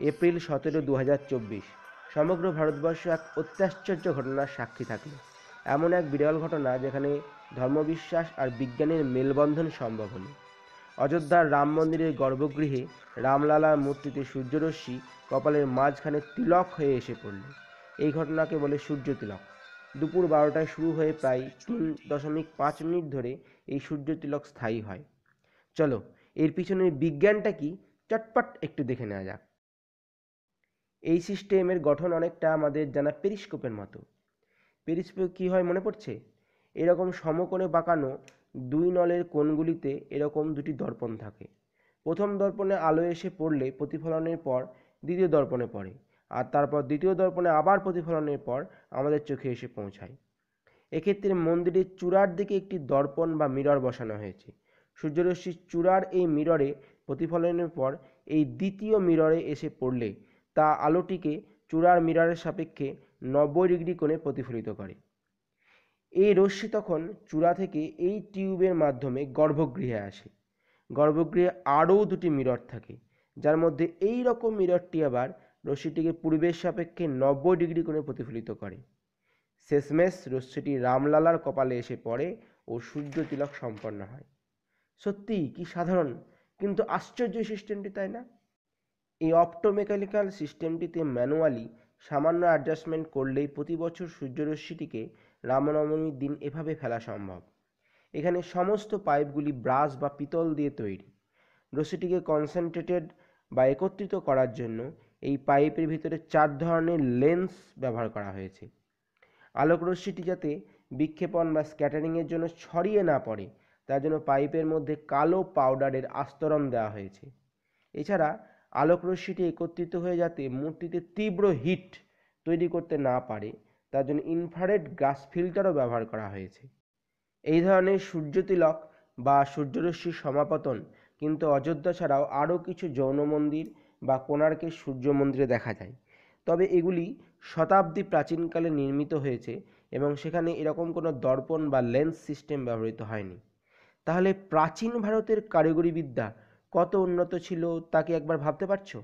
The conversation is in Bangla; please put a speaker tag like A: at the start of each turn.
A: এপ্রিল 17, 2024 সমগ্র ভারতবর্ষ এক অত্যাশ্চর্য ঘটনার সাক্ষী থাকল। এমন এক বিরল ঘটনা যেখানে ধর্মবিশ্বাস আর বিজ্ঞানের মেলবন্ধন সম্ভব হলো। অযোধ্যার রাম মন্দিরের গর্ভগৃহে রামলালার মূর্তিতে সূর্যরশ্মি কপালের মাঝখানে তিলক হয়ে এসে পড়ল। এই ঘটনাকে বলে সূর্য তিলক। দুপুর 12টায় শুরু হয়ে প্রায় 3.5 মিনিট ধরে এই সূর্য তিলক স্থায়ী হয়। চলো এর পিছনের বিজ্ঞানটা কি চটপট একটু দেখে নেওয়া যাক। এই সিস্টেমের গঠন অনেকটা আমাদের জানা পেরিস্কোপের মতো। পেরিস্কোপ কী হয় মনে পড়ছে? এরকম সমকোণে বাঁকানো দুই নলের কোণগুলিতে এরকম দুটি দর্পণ থাকে। প্রথম দর্পণে আলো এসে পড়লে প্রতিফলনের পর দ্বিতীয় দর্পণে পড়ে, আর তারপর দ্বিতীয় দর্পণে আবার প্রতিফলনের পর আমাদের চোখে এসে পৌঁছায়। এক্ষেত্রে মন্দিরের চূড়ার দিকে একটি দর্পণ বা মিরর বসানো হয়েছে। সূর্যরশ্মির চূড়ার এই মিররে প্রতিফলনের পর এই দ্বিতীয় মিররে এসে পড়লে তা আলোটিকে চূড়ার মিররের সাপেক্ষে 90 ডিগ্রি কোণে প্রতিফলিত করে। এই রশ্মি তখন চূড়া থেকে এই টিউবের মাধ্যমে গর্ভগৃহে আসে। গর্ভগৃহে আরও দুটি মিরর থাকে, যার মধ্যে এই রকম মিররটি আবার রশ্মিটিকে পূর্বের সাপেক্ষে 90 ডিগ্রি কোণে প্রতিফলিত করে। শেষমেশ রশ্মিটি রামলালার কপালে এসে পড়ে ও সূর্য তিলক সম্পন্ন হয়। সত্যি কি সাধারণ কিন্তু আশ্চর্য সিস্টেমটি, তাই না? এই অপটোমেকানিক্যাল সিস্টেমটিতে ম্যানুয়ালি সামান্য অ্যাডজাস্টমেন্ট করলেই প্রতি বছর সূর্যরশ্মিটিকে রামনবমীর দিন এভাবে ফেলা সম্ভব। এখানে সমস্ত পাইপগুলি ব্রাশ বা পিতল দিয়ে তৈরি। রশ্মিটিকে কনসেন্ট্রেটেড বা একত্রিত করার জন্য এই পাইপের ভিতরে 4 ধরনের লেন্স ব্যবহার করা হয়েছে। আলোক রশ্মিটি যাতে বিক্ষেপণ বা স্ক্যাটারিংয়ের জন্য ছড়িয়ে না পড়ে তার জন্য পাইপের মধ্যে কালো পাউডারের আস্তরণ দেওয়া হয়েছে। এছাড়া আলোক রশ্মিটি একত্রিত হয়ে যাতে মূর্তিতে তীব্র হিট তৈরি করতে না পারে তার জন্য ইনফ্রারেড গ্লাস ফিল্টারও ব্যবহার করা হয়েছে। এই ধরনের সূর্যতিলক বা সূর্যরশ্মির সমাপতন কিন্তু অযোধ্যা ছাড়াও আরও কিছু জৈন মন্দির বা কোণার্কের সূর্য মন্দিরে দেখা যায়। তবে এগুলি শতাব্দী প্রাচীনকালে নির্মিত হয়েছে এবং সেখানে এরকম কোনো দর্পণ বা লেন্স সিস্টেম ব্যবহৃত হয়নি। তাহলে প্রাচীন ভারতের কারিগরি বিদ্যা কত উন্নত ছিল তা কি একবার ভাবতে পারছো?